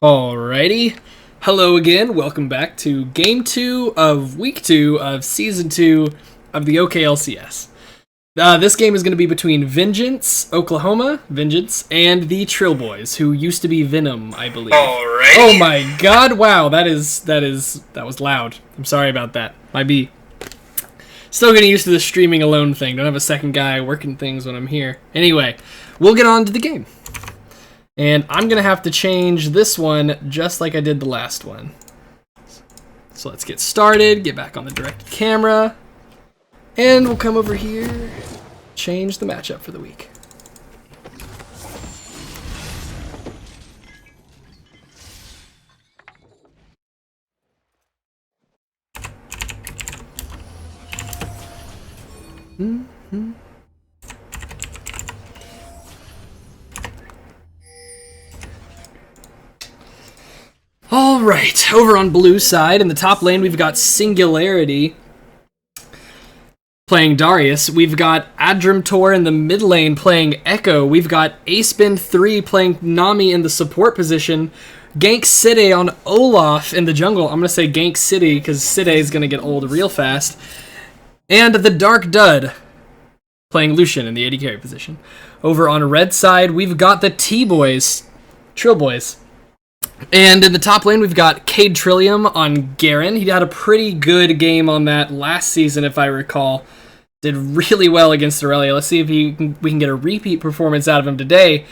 Alrighty, hello again, welcome back to Game 2 of Week 2 of Season 2 of the OKLCS. This game is going to be between Vengeance, Oklahoma, Vengeance, and the TBoyz, who used to be Venom, I believe. Alrighty. Oh my god, wow, that was loud. I'm sorry about that. Might be still getting used to the streaming alone thing. Don't have a second guy working things when I'm here. Anyway, we'll get on to the game. And I'm going to have to change this one just like I did the last one. So let's get started, get back on the direct camera, and we'll come over here, change the matchup for the week. Alright, over on blue side, in the top lane we've got Singularity playing Darius. We've got Adrimtor in the mid lane playing Echo. We've got Aspin3 playing Nami in the support position. Gank City on Olaf in the jungle. I'm going to say Gank City because City is going to get old real fast. And the Dark Dud playing Lucian in the AD carry position. Over on red side, we've got the TBoyz, TBoyz. And in the top lane, we've got Cade Trillium on Garen. He had a pretty good game on that last season, if I recall. Did really well against Aurelia. Let's see if we can get a repeat performance out of him today.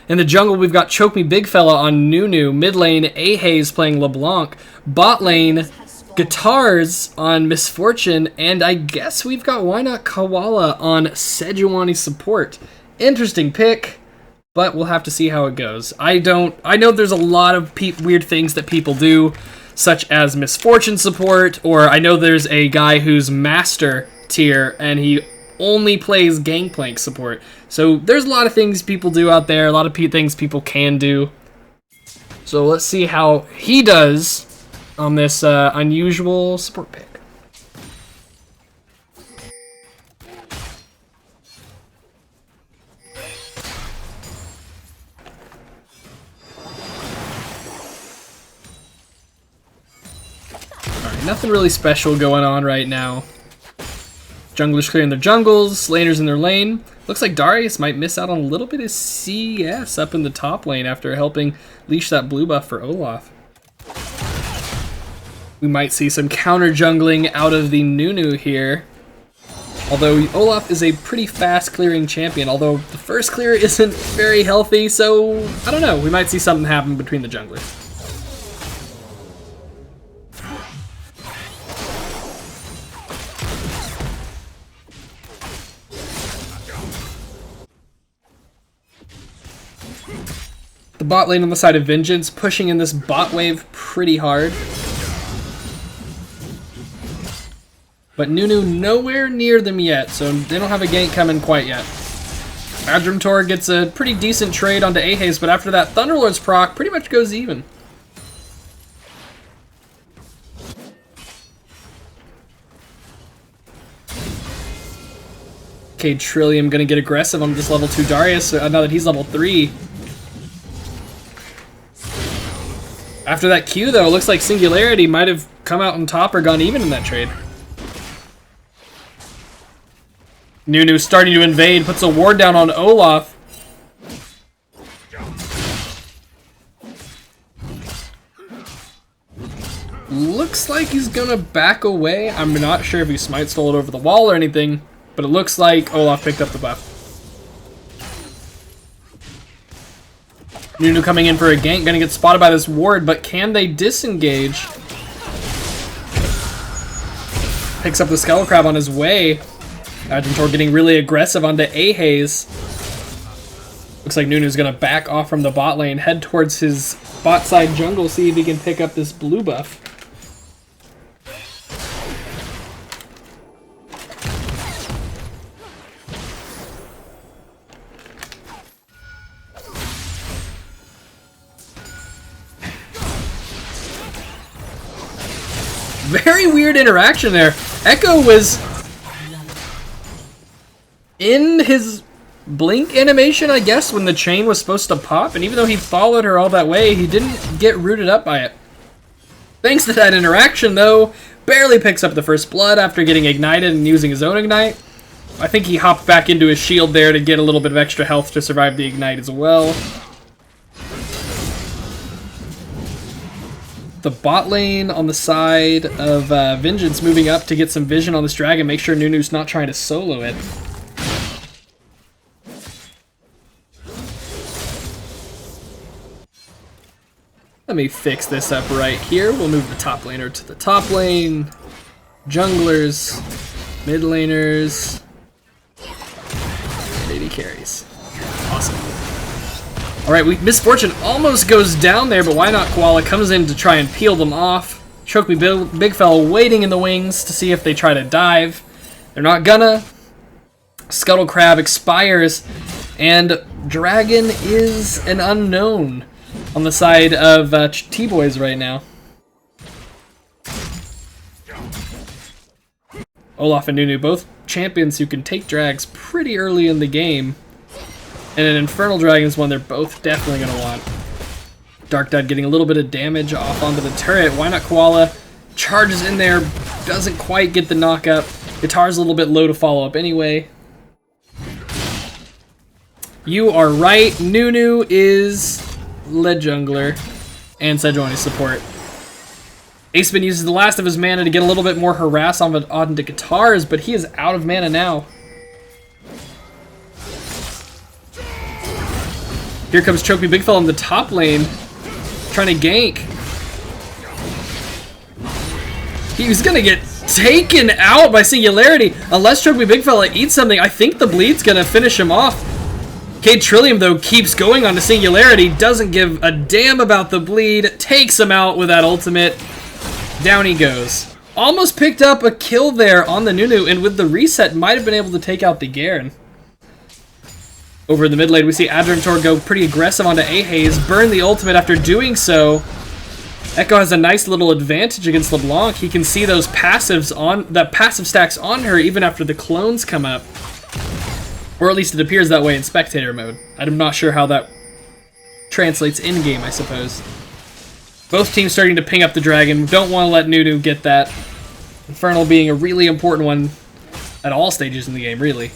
In the jungle, we've got Choke Me Big Fella on Nunu. Mid lane, Ahaze playing LeBlanc. Bot lane, Guitars on Misfortune. And I guess we've got Why Not Koala on Sejuani support. Interesting pick. But we'll have to see how it goes. I know there's a lot of weird things that people do, such as Misfortune support, or I know there's a guy who's Master tier, and he only plays Gangplank support. So there's a lot of things people do out there, a lot of things people can do. So let's see how he does on this unusual support pick. Nothing really special going on right now. Junglers clearing their jungles, laners in their lane. Looks like Darius might miss out on a little bit of CS up in the top lane after helping leash that blue buff for Olaf. We might see some counter jungling out of the Nunu here. Although Olaf is a pretty fast clearing champion, although the first clear isn't very healthy, so I don't know. We might see something happen between the junglers. The bot lane on the side of Vengeance, pushing in this bot wave pretty hard. But Nunu nowhere near them yet, so they don't have a gank coming quite yet. Adrimtor gets a pretty decent trade onto Ahaze, but after that Thunderlord's proc, pretty much goes even. Cade Trillium gonna get aggressive on this level 2 Darius, now that he's level 3. After that Q, though, it looks like Singularity might have come out on top or gone even in that trade. Nunu starting to invade, puts a ward down on Olaf. Looks like he's gonna back away. I'm not sure if he smite stole it over the wall or anything, but it looks like Olaf picked up the buff. Nunu coming in for a gank, gonna get spotted by this ward, but can they disengage? Picks up the Skull Crab on his way. Adrimtor getting really aggressive onto Ahaze. Looks like Nunu's gonna back off from the bot lane, head towards his bot side jungle, see if he can pick up this blue buff. Very weird interaction there. Echo was in his blink animation, I guess, when the chain was supposed to pop, and even though he followed her all that way, he didn't get rooted up by it. Thanks to that interaction, though, barely picks up the first blood after getting ignited and using his own ignite. I think he hopped back into his shield there to get a little bit of extra health to survive the ignite as well. The bot lane on the side of Vengeance moving up to get some vision on this dragon, make sure Nunu's not trying to solo it. Let me fix this up right here. We'll move the top laner to the top lane. Junglers, mid laners, and AD carries. Awesome. Alright, Misfortune almost goes down there, but why not? Koala comes in to try and peel them off. Choke Me Big Fella waiting in the wings to see if they try to dive. They're not gonna. Scuttle Crab expires, and Dragon is an unknown on the side of TBoyz right now. Olaf and Nunu, both champions who can take drags pretty early in the game. And an Infernal Dragon is one they're both definitely going to want. Dark Dad getting a little bit of damage off onto the turret. Why not Koala? Charges in there, doesn't quite get the knockup. Guitar's a little bit low to follow up anyway. You are right, Nunu is lead jungler and Sejuani support. Aceman uses the last of his mana to get a little bit more harass onto guitars, but he is out of mana now. Here comes Choke Me Big Fella in the top lane, trying to gank. He was gonna get taken out by Singularity. Unless Choke Me Big Fella eats something, I think the bleed's gonna finish him off. Cade Trillium, though, keeps going on to Singularity, doesn't give a damn about the bleed, takes him out with that ultimate. Down he goes. Almost picked up a kill there on the Nunu, and with the reset, might have been able to take out the Garen. Over in the mid lane, we see Adramtor go pretty aggressive onto Ahaze, burn the ultimate after doing so. Echo has a nice little advantage against LeBlanc. He can see those passives on, that passive stacks on her even after the clones come up. Or at least it appears that way in spectator mode. I'm not sure how that translates in-game, I suppose. Both teams starting to ping up the dragon. Don't want to let Nunu get that. Infernal being a really important one at all stages in the game, really.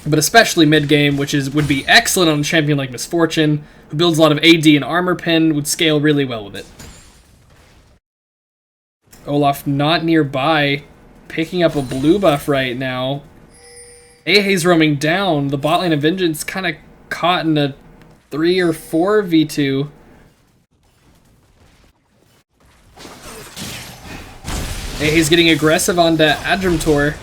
But especially mid-game, which would be excellent on a champion like Misfortune, who builds a lot of AD and armor pin, would scale really well with it. Olaf not nearby, picking up a blue buff right now. Ahaze roaming down. The bot lane of Vengeance kind of caught in a 3 or 4 v2. Ahaze getting aggressive onto Adramtor.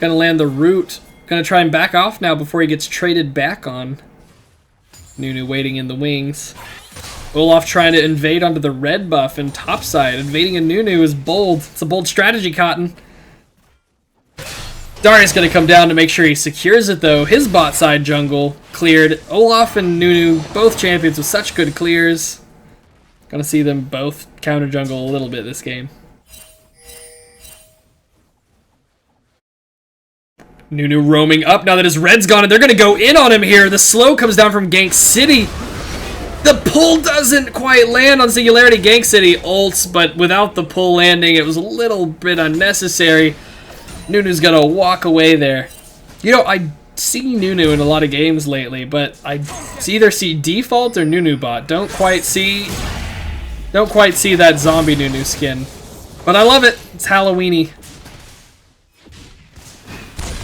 Gonna land the root. Gonna try and back off now before he gets traded back on. Nunu waiting in the wings. Olaf trying to invade onto the red buff and topside. Invading a Nunu is bold. It's a bold strategy, Cotton. Darius gonna come down to make sure he secures it though. His bot side jungle cleared. Olaf and Nunu, both champions with such good clears. Gonna see them both counter jungle a little bit this game. Nunu roaming up now that his red's gone, and they're going to go in on him here. The slow comes down from Gank City. The pull doesn't quite land on Singularity. Gank City ults, but without the pull landing, it was a little bit unnecessary. Nunu's going to walk away there. You know, I see Nunu in a lot of games lately, but I either see default or Nunu bot. Don't quite see that zombie Nunu skin. But I love it. It's Halloween-y.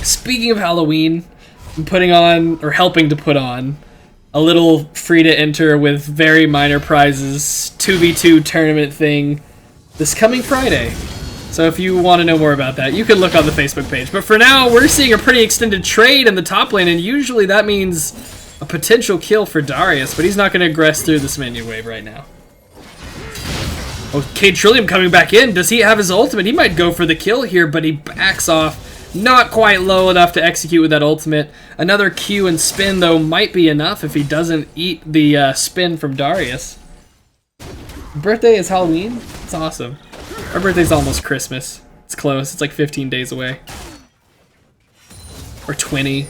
Speaking of Halloween, I'm putting on, or helping to put on, a little free-to-enter with very minor prizes 2v2 tournament thing this coming Friday. So if you want to know more about that, you can look on the Facebook page. But for now, we're seeing a pretty extended trade in the top lane, and usually that means a potential kill for Darius, but he's not going to aggress through this minion wave right now. Oh, Cade Trillium coming back in. Does he have his ultimate? He might go for the kill here, but he backs off. Not quite low enough to execute with that ultimate. Another Q and spin, though, might be enough if he doesn't eat the spin from Darius. Birthday is Halloween? It's awesome. Our birthday's almost Christmas. It's close. It's like 15 days away. Or 20.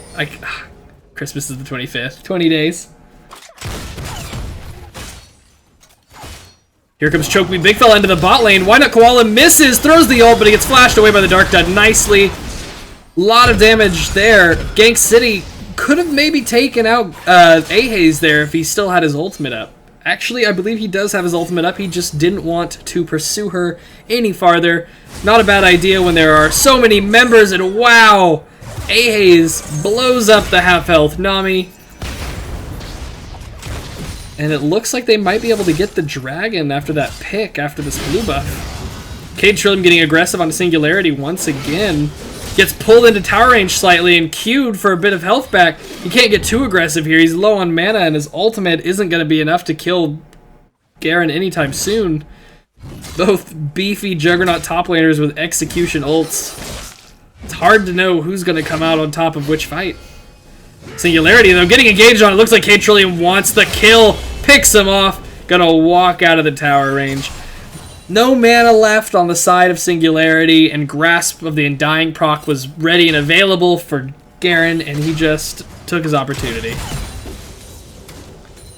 Christmas is the 25th. 20 days. Here comes Chokeby Big Fella into the bot lane. Why not Koala misses, throws the ult, but he gets flashed away by the Dark Dud nicely. Lot of damage there. Gank City could have maybe taken out Ahaze there if he still had his ultimate up. Actually, I believe he does have his ultimate up. He just didn't want to pursue her any farther. Not a bad idea when there are so many members, and wow! Ahaze blows up the half-health Nami. And it looks like they might be able to get the dragon after that pick, after this blue buff. Cade Trillium getting aggressive on Singularity once again. Gets pulled into tower range slightly and queued for a bit of health back. He can't get too aggressive here. He's low on mana and his ultimate isn't going to be enough to kill Garen anytime soon. Both beefy Juggernaut top laners with execution ults. It's hard to know who's going to come out on top of which fight. Singularity, though, getting engaged on it. Looks like Cade Trillium wants the kill. Picks him off. Gonna walk out of the tower range. No mana left on the side of Singularity, and Grasp of the Undying proc was ready and available for Garen, and he just took his opportunity.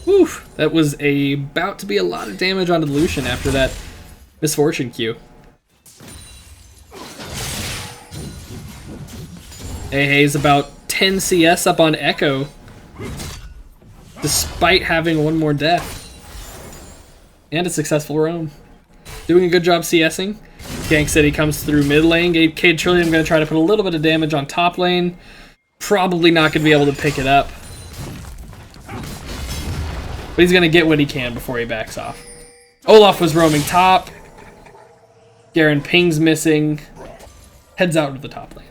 Whew, that was about to be a lot of damage onto Lucian after that Misfortune Q. Ahaze about 10 CS up on Echo, despite having one more death. And a successful roam. Doing a good job CSing. Gank City comes through mid lane. Cade Trillium going to try to put a little bit of damage on top lane. Probably not going to be able to pick it up. But he's going to get what he can before he backs off. Olaf was roaming top. Garen pings missing. Heads out to the top lane.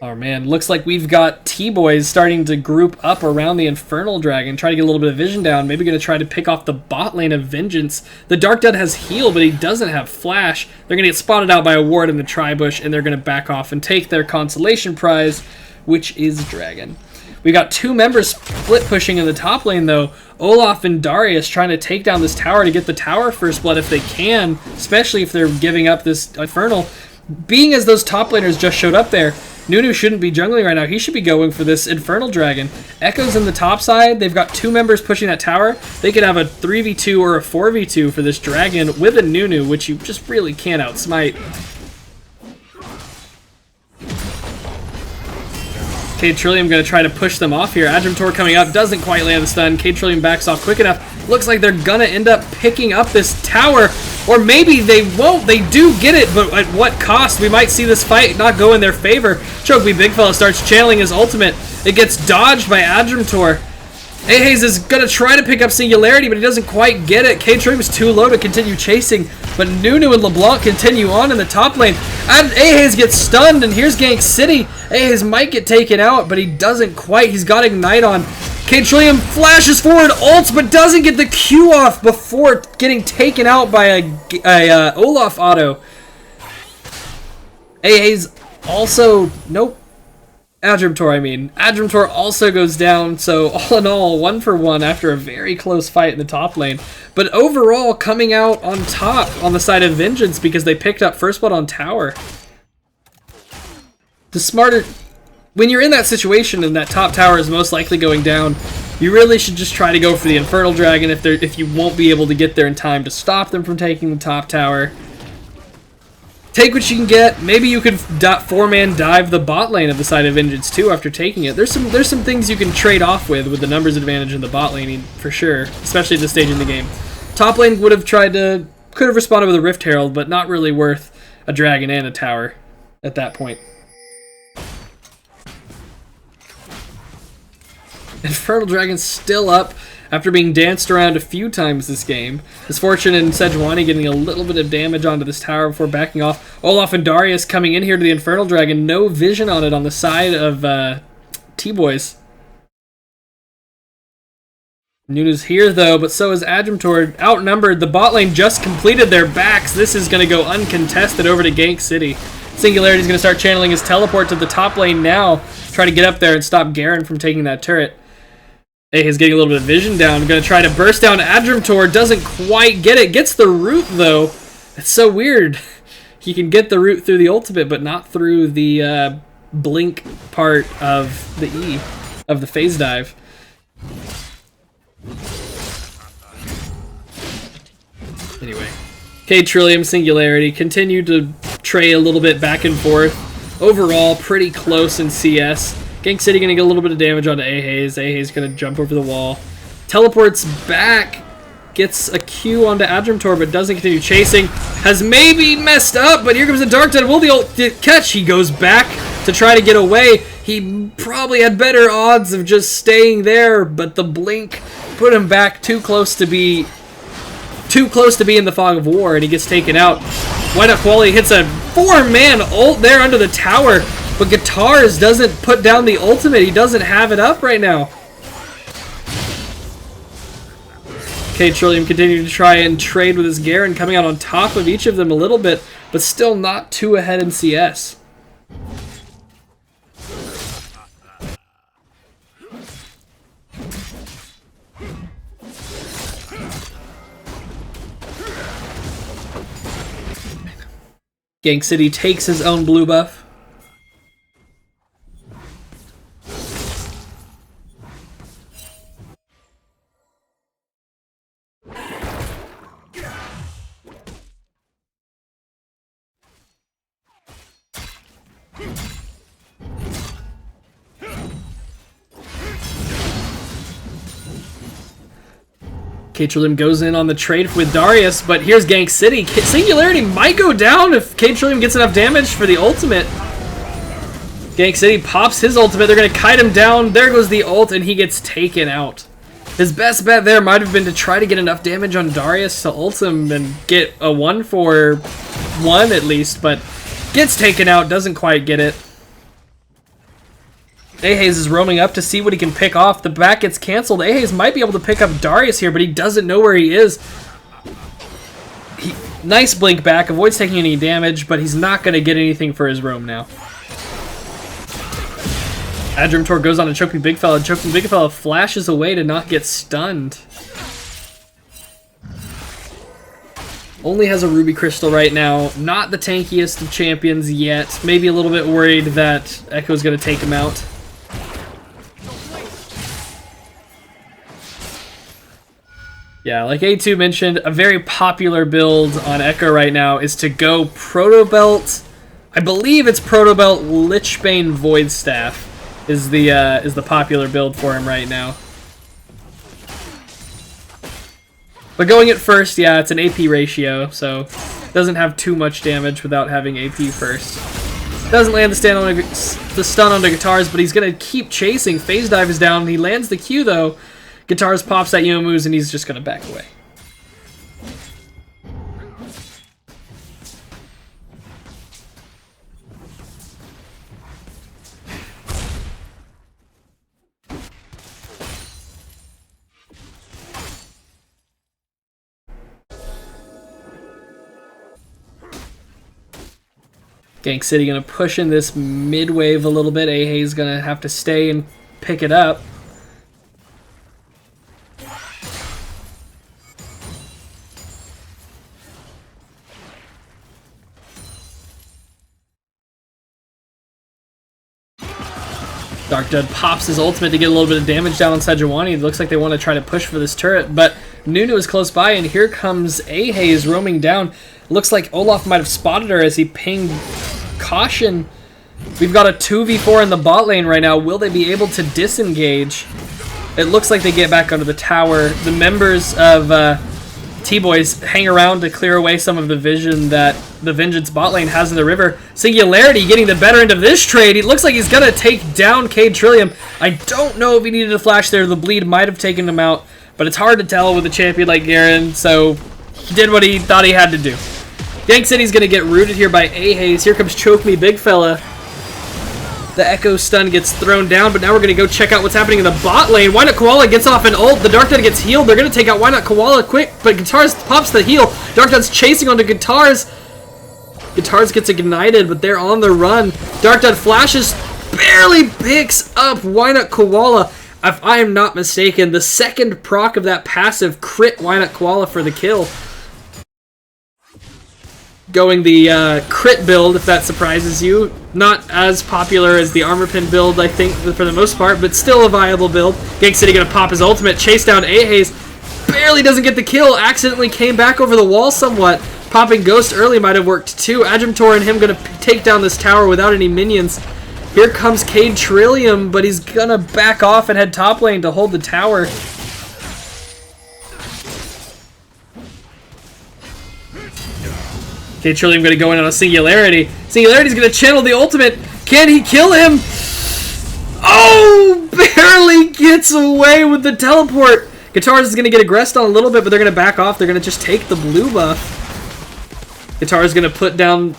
Oh man, looks like we've got TBoyz starting to group up around the Infernal Dragon, try to get a little bit of vision down, maybe going to try to pick off the bot lane of Vengeance. The Dark Dud has heal, but he doesn't have flash. They're going to get spotted out by a ward in the Tribush, and they're going to back off and take their consolation prize, which is Dragon. We got two members split pushing in the top lane though. Olaf and Darius trying to take down this tower to get the tower first blood if they can, especially if they're giving up this Infernal. Being as those top laners just showed up there, Nunu shouldn't be jungling right now. He should be going for this Infernal Dragon. Echo's in the top side. They've got two members pushing that tower. They could have a 3v2 or a 4v2 for this dragon with a Nunu, which you just really can't outsmite. Cade Trillium going to try to push them off here. Adjumtor coming up, doesn't quite land the stun. Cade Trillium backs off quick enough. Looks like they're going to end up picking up this tower. Or maybe they won't. They do get it, but at what cost? We might see this fight not go in their favor. Chokeby Big Fella starts channeling his ultimate. It gets dodged by Adjumtor. Ahaze is going to try to pick up Singularity, but he doesn't quite get it. Cade Trillium is too low to continue chasing, but Nunu and LeBlanc continue on in the top lane. And Ahaze gets stunned, and here's Gank City. Ahaze might get taken out, but he doesn't quite. He's got Ignite on. Cade Trillium flashes forward, ults, but doesn't get the Q off before getting taken out by a Olaf auto. Ahaze also... Nope. Adjumtor also goes down, so all in all, 1-for-1 after a very close fight in the top lane. But overall, coming out on top on the side of Vengeance because they picked up first blood on tower. The smarter... When you're in that situation and that top tower is most likely going down, you really should just try to go for the Infernal Dragon if you won't be able to get there in time to stop them from taking the top tower. Take what you can get. Maybe you could 4-man dive the bot lane of the side of Vengeance too after taking it. There's some things you can trade off with the numbers advantage in the bot lane for sure, especially at this stage in the game. Top lane could have responded with a Rift Herald, but not really worth a dragon and a tower at that point. Infernal Dragon's still up after being danced around a few times this game. Misfortune and Sejuani getting a little bit of damage onto this tower before backing off. Olaf and Darius coming in here to the Infernal Dragon. No vision on it on the side of TBoyz. Nunu's here though, but so is Adjumtor. Outnumbered, the bot lane just completed their backs. This is going to go uncontested over to Gank City. Singularity's going to start channeling his teleport to the top lane now. Try to get up there and stop Garen from taking that turret. He's getting a little bit of vision down. Going to try to burst down Adjumtor. Doesn't quite get it. Gets the root, though. It's so weird. He can get the root through the ultimate, but not through the blink part of the E, of the phase dive. Anyway, K-Trillium Singularity continue to tray a little bit back and forth. Overall, pretty close in CS. Gank City gonna get a little bit of damage onto A-Haze. A-Haze gonna jump over the wall. Teleports back, gets a Q onto Adrimtor, but doesn't continue chasing. Has maybe messed up, but here comes the Dark Tide. Will the ult catch? He goes back to try to get away. He probably had better odds of just staying there, but the blink put him back too close to be in the fog of war, and he gets taken out. Whiteout Quality hits a 4-man ult there under the tower, but Guitars doesn't put down the ultimate. He doesn't have it up right now. K-Trillium continuing to try and trade with his Garen, coming out on top of each of them a little bit, but still not too ahead in CS. Gank City takes his own blue buff. K-Trillium goes in on the trade with Darius, but here's Gank City. Singularity might go down if K-Trillium gets enough damage for the ultimate. Gank City pops his ultimate. They're going to kite him down. There goes the ult, and he gets taken out. His best bet there might have been to try to get enough damage on Darius to ult him and get a 1-for-1 at least, but gets taken out, doesn't quite get it. A-Haze is roaming up to see what he can pick off. The back gets canceled. A-Haze might be able to pick up Darius here, but he doesn't know where he is. Nice blink back, avoids taking any damage, but he's not going to get anything for his roam now. Adrimtor goes on to Choking Big Fella. Choking Big Fella flashes away to not get stunned. Only has a Ruby Crystal right now. Not the tankiest of champions yet. Maybe a little bit worried that Echo's going to take him out. Yeah, like A2 mentioned, a very popular build on Echo right now is to go Protobelt. I believe it's Protobelt Lichbane Void Staff is the popular build for him right now. But going at first, yeah, it's an AP ratio, so doesn't have too much damage without having AP first. Doesn't land the stun onto Guitars, but he's gonna keep chasing. Phase Dive is down. He lands the Q though. Guitars pops that Youmuu's and he's just gonna back away. Gank City gonna push in this mid wave a little bit. A-Haze gonna have to stay and pick it up. Dark Judd pops his ultimate to get a little bit of damage down on Sejuani. It looks like they want to try to push for this turret, but Nunu is close by, and here comes A-Haze roaming down. Looks like Olaf might have spotted her as he pinged Caution. We've got a 2v4 in the bot lane right now. Will they be able to disengage? It looks like they get back under the tower. The members of TBoyz hang around to clear away some of the vision that the Vengeance bot lane has in the river. Singularity getting the better end of this trade. It looks like he's going to take down K-Trillium. I don't know if he needed a flash there. The bleed might have taken him out, but it's hard to tell with a champion like Garen, so he did what he thought he had to do. Gank City's going to get rooted here by A-Haze. Here comes Choke Me Big Fella. The Echo stun gets thrown down, but now we're going to go check out what's happening in the bot lane. Why Not Koala gets off an ult. The Dark Tide gets healed. They're going to take out Why Not Koala quick, but Guitars pops the heal. Dark Tide's chasing onto Guitars. Guitars gets ignited, but they're on the run. Dark Tide flashes, barely picks up Why Not Koala. If I am not mistaken, the second proc of that passive crit Why Not Koala for the kill. going the crit build, if that surprises you. Not as popular as the armor pin build, I think, for the most part, but still a viable build. Gank City gonna pop his ultimate, chase down Ahaze. Barely doesn't get the kill, accidentally came back over the wall somewhat. Popping Ghost early might have worked too. Adjumtor and him gonna take down this tower without any minions. Here comes Cade Trillium, but he's gonna back off and head top lane to hold the tower. Cade Trillium gonna go in on a Singularity. Singularity's gonna channel the ultimate. Can he kill him? Oh, barely gets away with the teleport. Guitars is gonna get aggressed on a little bit, but they're gonna back off. They're gonna just take the blue buff. Guitar's gonna put down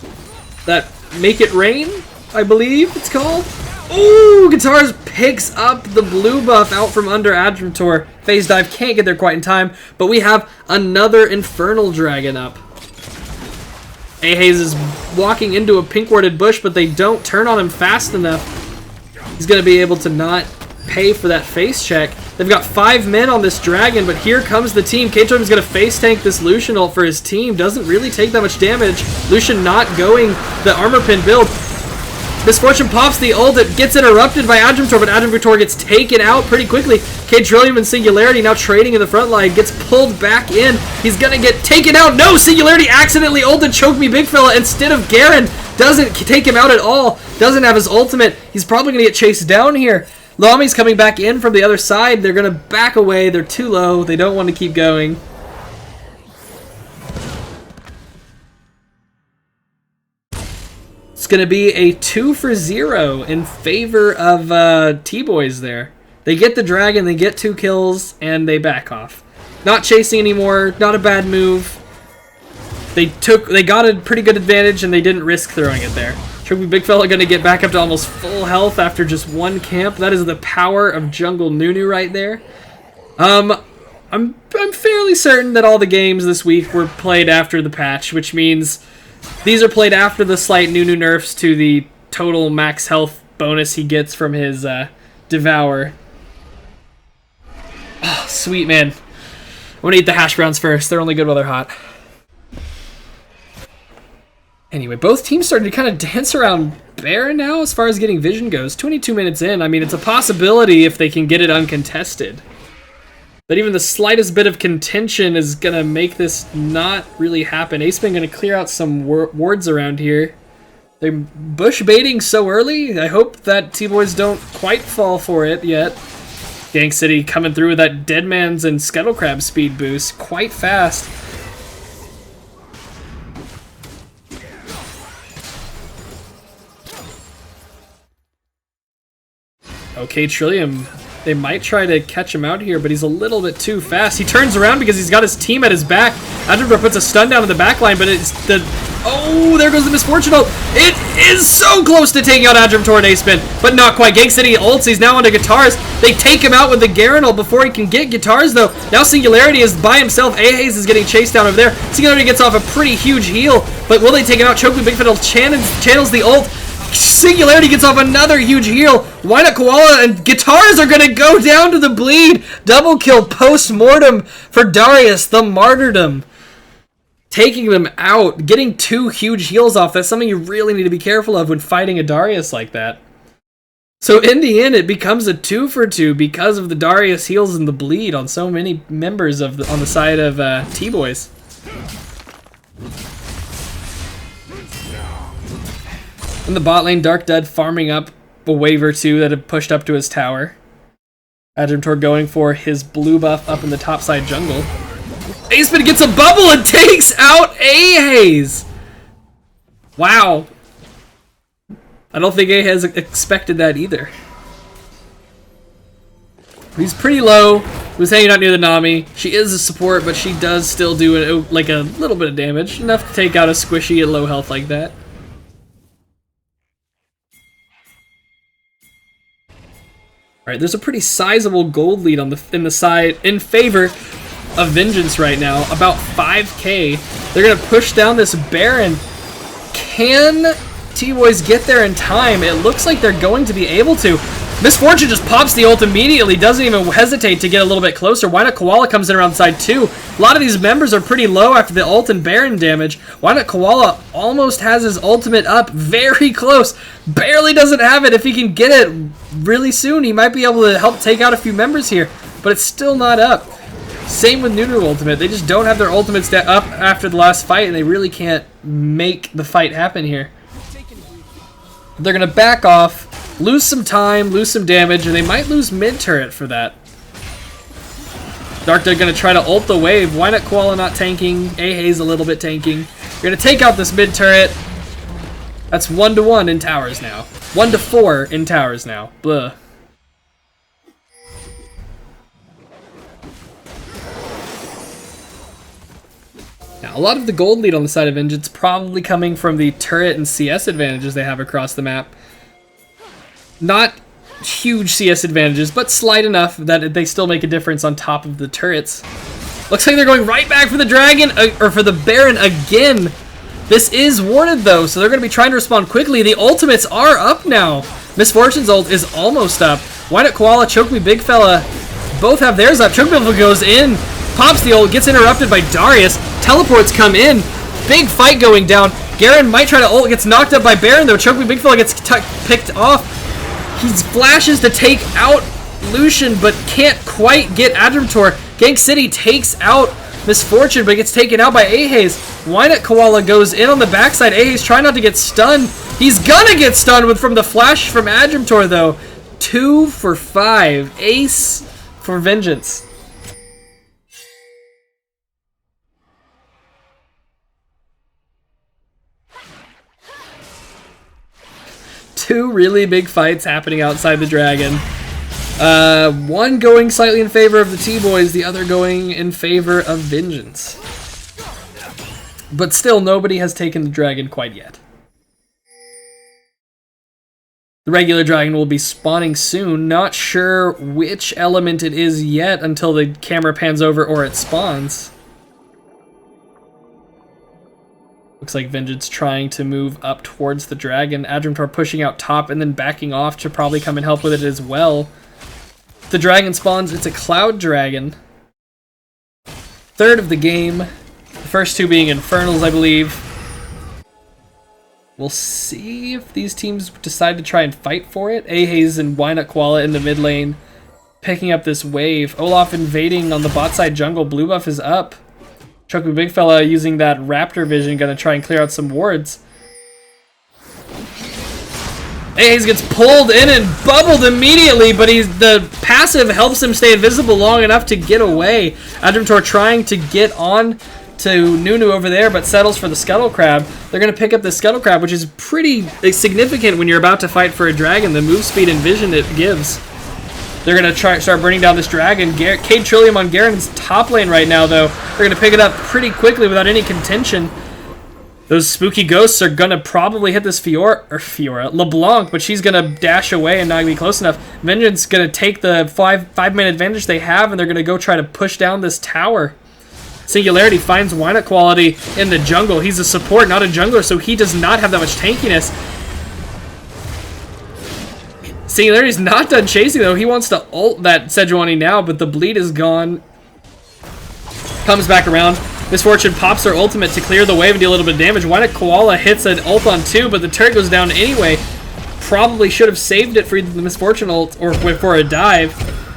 that Make It Rain, I believe it's called. Ooh, Guitars picks up the blue buff out from under Adjumtor. Phase Dive can't get there quite in time, but we have another Infernal Dragon up. Ahaze is walking into a pink-warded bush, but they don't turn on him fast enough. He's gonna be able to not pay for that face check. They've got 5 men on this dragon, but here comes the team. K-Tron is going to face tank this Lucian ult for his team. Doesn't really take that much damage. Lucian not going the armor pin build. Misfortune pops the ult. It gets interrupted by Adjumtor, but Adjumtor gets taken out pretty quickly. K-Trillium and Singularity now trading in the front line. Gets pulled back in. He's going to get taken out. No! Singularity accidentally ulted Choke Me Big Fella instead of Garen. Doesn't take him out at all. Doesn't have his ultimate. He's probably going to get chased down here. Lami's coming back in from the other side. They're going to back away. They're too low. They don't want to keep going. It's going to be a 2-for-0 in favor of TBoyz there. They get the dragon, they get 2 kills, and they back off. Not chasing anymore. Not a bad move. They got a pretty good advantage, and they didn't risk throwing it there. Choke Me Big Fella going to get back up to almost full health after just 1 camp. That is the power of Jungle Nunu right there. I'm fairly certain that all the games this week were played after the patch, which means these are played after the slight Nunu nerfs to the total max health bonus he gets from his Devour. Oh, sweet, man. I want to eat the hash browns first. They're only good while they're hot. Anyway, both teams starting to kind of dance around Baron now as far as getting vision goes. 22 minutes in. I mean, it's a possibility if they can get it uncontested. But even the slightest bit of contention is going to make this not really happen. Aceman going to clear out some wards around here. They're bush baiting so early. I hope that TBoyz don't quite fall for it yet. Gank City coming through with that Deadman's and Scuttlecrab speed boost quite fast. Okay, Trillium, they might try to catch him out here, but he's a little bit too fast. He turns around because he's got his team at his back. Adjumtor puts a stun down in the back line, but it's the... Oh, there goes the Misfortune ult. It is so close to taking out Adjumtor and Aceman, but not quite. Gank City ults, he's now onto Guitars. They take him out with the Garen ult before he can get Guitars, though. Now Singularity is by himself. Ahaze is getting chased down over there. Singularity gets off a pretty huge heal, but will they take him out? Choke Me Big Fiddle channels the ult. Singularity gets off another huge heal. Why not Koala and Guitars are going to go down to the bleed. Double kill post-mortem for Darius, the martyrdom. Taking them out, getting 2 huge heals off. That's something you really need to be careful of when fighting a Darius like that. So in the end, it becomes a 2-for-2 because of the Darius heals and the bleed on so many members of on the side of TBoyz. In the bot lane, Dark Dead farming up a wave or 2 that had pushed up to his tower. Adjumtor going for his blue buff up in the top side jungle. Aceman gets a bubble and takes out Ahaze! Wow. I don't think Ahaze expected that either. He's pretty low. He was hanging out near the Nami. She is a support, but she does still do like a little bit of damage. Enough to take out a squishy at low health like that. Alright, there's a pretty sizable gold lead on in the side in favor of Vengeance right now. About 5k. They're going to push down this Baron. Can TBoyz get there in time? It looks like they're going to be able to. Misfortune just pops the ult immediately, doesn't even hesitate to get a little bit closer. Why Not Koala comes in around side 2. A lot of these members are pretty low after the ult and Baron damage. Why Not Koala almost has his ultimate up, very close. Barely doesn't have it. If he can get it really soon, he might be able to help take out a few members here, but it's still not up. Same with Nunu ultimate. They just don't have their ultimates up after the last fight, and they really can't make the fight happen here. They're going to back off, lose some time, lose some damage, and they might lose mid-turret for that. Dark, they're going to try to ult the wave. Why Not Koala not tanking? Ahe's a little bit tanking. You're going to take out this mid-turret. That's 1-1 in towers now. 1-4 in towers now. Blah. Now, a lot of the gold lead on the side of VngOK's probably coming from the turret and CS advantages they have across the map. Not huge CS advantages, but slight enough that they still make a difference on top of the turrets. Looks like they're going right back for the dragon, or for the Baron again. This is warded though, so they're going to be trying to respond quickly. The ultimates are up now. Misfortune's ult is almost up. Why Not Koala, Choke Me Big Fella, both have theirs up. Choke Me Big Fella goes in, pops the ult, gets interrupted by Darius. Teleports come in. Big fight going down. Garen might try to ult, gets knocked up by Baron though. Choke Me Big Fella gets picked off. He flashes to take out Lucian, but can't quite get Adramtor. Gank City takes out Misfortune, but gets taken out by Ahes. Why Not Koala goes in on the backside. Ahes trying not to get stunned. He's gonna get stunned from the flash from Adramtor though. 2 for 5. Ace for VngOK. Two really big fights happening outside the dragon. One going slightly in favor of the TBoyz, the other going in favor of VngOK. But still, nobody has taken the dragon quite yet. The regular dragon will be spawning soon. Not sure which element it is yet until the camera pans over or it spawns. Looks like VngOK's trying to move up towards the dragon. Adramtor pushing out top and then backing off to probably come and help with it as well. The dragon spawns. It's a cloud dragon. Third of the game. The first two being Infernals, I believe. We'll see if these teams decide to try and fight for it. Ahes and Why Not Koala in the mid lane picking up this wave. Olaf invading on the bot side jungle. Blue buff is up. Choke Me Big Fella using that raptor vision, gonna try and clear out some wards. Ahes gets pulled in and bubbled immediately, but the passive helps him stay invisible long enough to get away. Adramtor trying to get on to Nunu over there, but settles for the Scuttle Crab. They're gonna pick up the Scuttle Crab, which is pretty significant when you're about to fight for a dragon, the move speed and vision it gives. They're going to start burning down this dragon. Cade Trillium on Garen's top lane right now, though. They're going to pick it up pretty quickly without any contention. Those spooky ghosts are going to probably hit this LeBlanc, but she's going to dash away and not be close enough. VngOK's going to take the five-man advantage they have, and they're going to go try to push down this tower. Singularity finds Why Not Quality in the jungle. He's a support, not a jungler, so he does not have that much tankiness. Singularity's not done chasing though. He wants to ult that Sejuani now, but the bleed is gone. Comes back around. Misfortune pops her ultimate to clear the wave and deal a little bit of damage. Why Not Koala hits an ult on 2, but the turret goes down anyway. Probably should have saved it for the Misfortune ult or for a dive.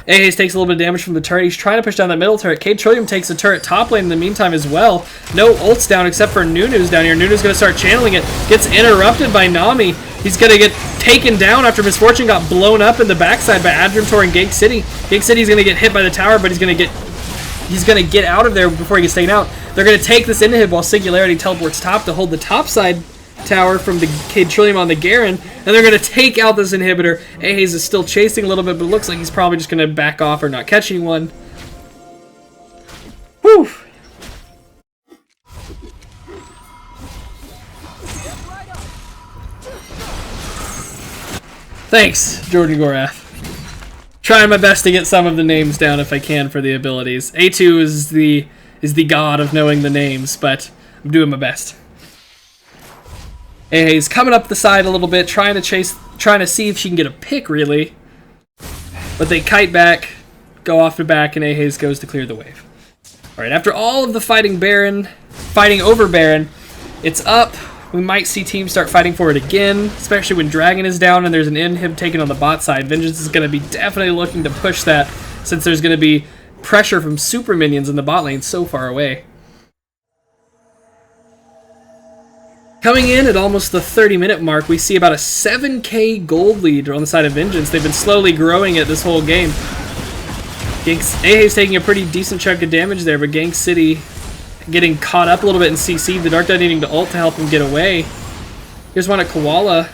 Ahes takes a little bit of damage from the turret. He's trying to push down that middle turret. Cade Trillium takes the turret top lane in the meantime as well. No ults down except for Nunu's down here. Nunu's going to start channeling it. Gets interrupted by Nami. He's going to get taken down after Misfortune got blown up in the backside by Adramtor and Gank City. Gank City's going to get hit by the tower, but he's going to get out of there before he gets taken out. They're going to take this inhib while Singularity teleports top to hold the top side tower from the Cade Trillium on the Garen, and they're going to take out this inhibitor. Ahes is still chasing a little bit, but it looks like he's probably just going to back off or not catch anyone. Whew! Thanks, Jordan Gorath. Trying my best to get some of the names down if I can for the abilities. A2 is the god of knowing the names, but I'm doing my best. Ahes coming up the side a little bit, trying to see if she can get a pick, really. but they kite back, go off the back, and Ahaze goes to clear the wave. Alright, after all of the fighting over Baron, it's up. We might see teams start fighting for it again, especially when Dragon is down and there's an inhib taken on the bot side. Vengeance is going to be definitely looking to push that, since there's going to be pressure from super minions in the bot lane so far away. Coming in at almost the 30-minute mark, we see about a 7k gold lead on the side of Vengeance. They've been slowly growing it this whole game. Ahaze taking a pretty decent chunk of damage there, but Gank City getting caught up a little bit in CC. The Dark Knight needing to ult to help him get away. Here's one at Koala.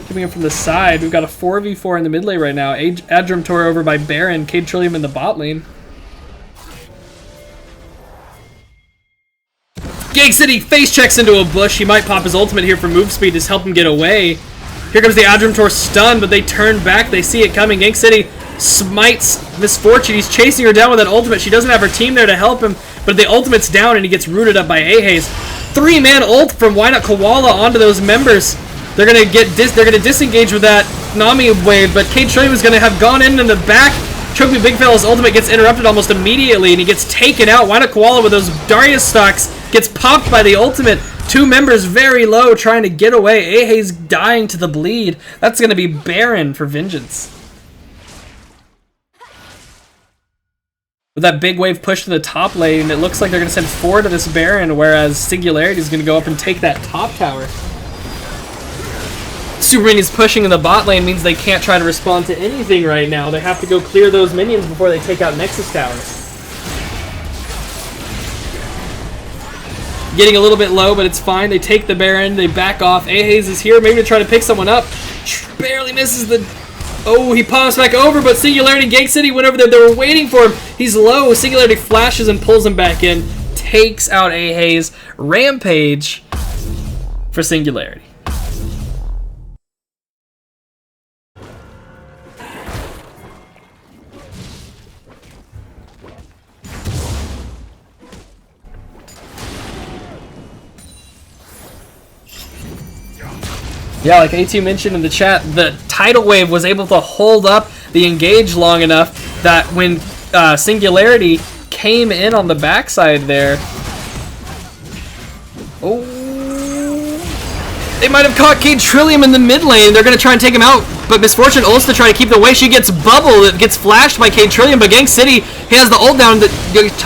Coming in from the side. We've got a 4v4 in the mid lane right now. Adrim Tor over by Baron. Cade Trillium in the bot lane. Gank City face checks into a bush. He might pop his ultimate here for move speed to help him get away. Here comes the Adrim Tor stun, but they turn back. They see it coming. Gank City smites Miss Fortune. He's chasing her down with an ultimate. She doesn't have her team there to help him, but the ultimate's down and he gets rooted up by Ahaze. 3-man ult from Why Not Koala onto those members. They're gonna disengage with that Nami wave, but Cade Trillium is gonna have gone in the back. Chocobo Big Fella's ultimate gets interrupted almost immediately, and he gets taken out. Why Not Koala with those Darius stocks gets popped by the ultimate. 2 members very low trying to get away. Ahaze dying to the bleed. That's gonna be Baron for Vengeance. With that big wave pushed to the top lane, it looks like they're going to send 4 to this Baron, whereas Singularity is going to go up and take that top tower. Super Minions pushing in the bot lane means they can't try to respond to anything right now. They have to go clear those minions before they take out Nexus towers. Getting a little bit low, but it's fine. They take the Baron, they back off. Ahaze is here, maybe to try to pick someone up. Barely misses the... Oh, he pops back over, but Singularity, Gank City went over there. They were waiting for him. He's low. Singularity flashes and pulls him back in. Takes out Ahaze. Rampage for Singularity. Yeah, like A2 mentioned in the chat, the tidal wave was able to hold up the engage long enough that when Singularity came in on the backside there... Oh... They might have caught Cade Trillium in the mid lane. They're going to try and take him out, but Misfortune ults to try to keep the way. She gets bubble. It gets flashed by Cade Trillium, but Gank City, he has the ult down. The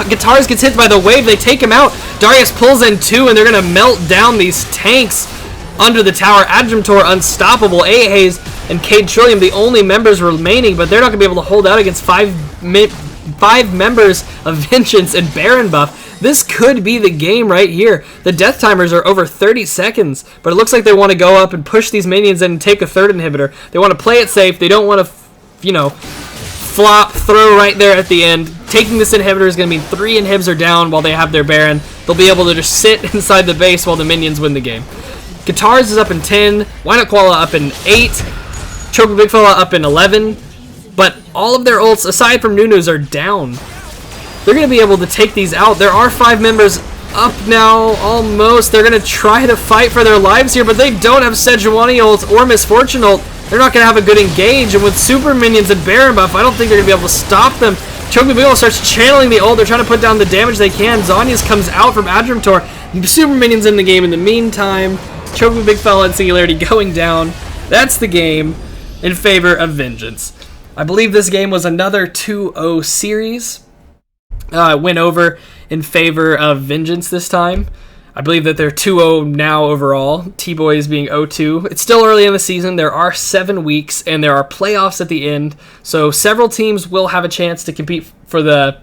Guitars gets hit by the wave. They take him out. Darius pulls in 2, and they're going to melt down these tanks under the tower. Adrim Tor unstoppable. Ahaze and Cade Trillium the only members remaining, but they're not going to be able to hold out against 5 members of Vengeance and Baron buff. This could be the game right here. The death timers are over 30 seconds, but it looks like they want to go up and push these minions in and take a 3rd inhibitor. They want to play it safe. They don't want to, flop, throw right there at the end. Taking this inhibitor is going to mean 3 inhibs are down while they have their Baron. They'll be able to just sit inside the base while the minions win the game. Guitars is up in 10. Why Not Koala up in 8. Chocobo Big Fella up in 11. But all of their ults, aside from Nunu's, are down. They're going to be able to take these out. There are 5 members up now, almost. They're going to try to fight for their lives here, but they don't have Sejuani ult or Misfortune ult. They're not going to have a good engage, and with Super Minions and Baron buff, I don't think they're going to be able to stop them. Chocobo Big Fella starts channeling the ult. They're trying to put down the damage they can. Zhonya's comes out from Adrim Tor. Super Minions in the game in the meantime. Chocobo Big Fella and Singularity going down. That's the game in favor of Vengeance. I believe this game was another 2-0 series. Went over in favor of Vengeance this time. I believe that they're 2-0 now overall. TBoyz being 0-2. It's still early in the season. There are 7 weeks, and there are playoffs at the end. So several teams will have a chance to compete for the,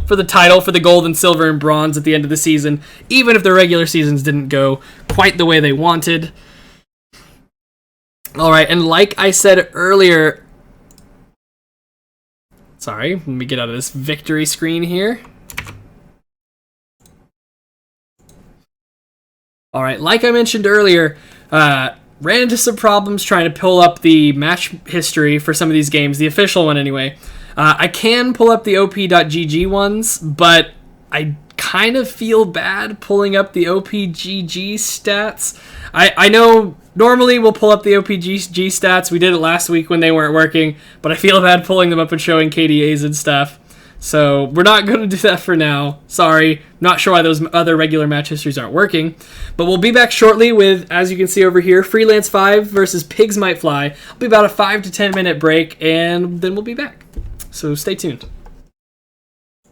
for the title, for the gold and silver and bronze at the end of the season, even if the regular seasons didn't go quite the way they wanted. All right, and like I said earlier, sorry, let me get out of this victory screen here. All right, like I mentioned earlier, ran into some problems trying to pull up the match history for some of these games, the official one anyway. I can pull up the op.gg ones, but I kind of feel bad pulling up the OPGG stats. I know Normally, we'll pull up the OPG stats. We did it last week when they weren't working, but I feel bad pulling them up and showing KDAs and stuff. So we're not going to do that for now. Sorry. Not sure why those other regular match histories aren't working. But we'll be back shortly with, as you can see over here, Freelance 5 versus Pigs Might Fly. It'll be about a 5 to 10 minute break, and then we'll be back. So stay tuned.